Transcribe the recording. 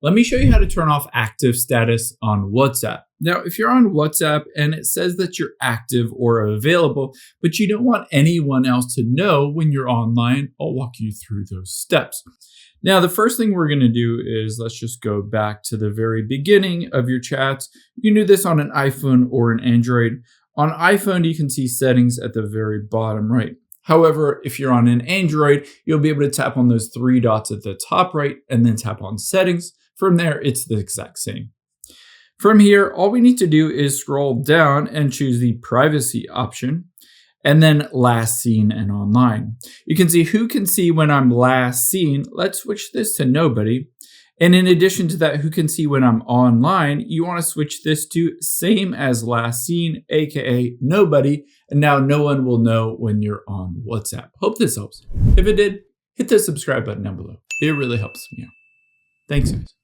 Let me show you how to turn off active status on WhatsApp. Now, if you're on WhatsApp and it says that you're active or available, but you don't want anyone else to know when you're online, I'll walk you through those steps. Now, the first thing we're going to do is let's just go back to the very beginning of your chats. You can do this on an iPhone or an Android. On iPhone, you can see settings at the very bottom right. However, if you're on an Android, you'll be able to tap on those three dots at the top right and then tap on settings. From there, it's the exact same. From here, all we need to do is scroll down and choose the privacy option and then last seen and online. You can see who can see when I'm last seen. Let's switch this to nobody. And in addition to that, who can see when I'm online, you want to switch this to same as last seen, aka nobody. And now no one will know when you're on WhatsApp. Hope this helps. If it did, hit the subscribe button down below. It really helps me out. Thanks, guys.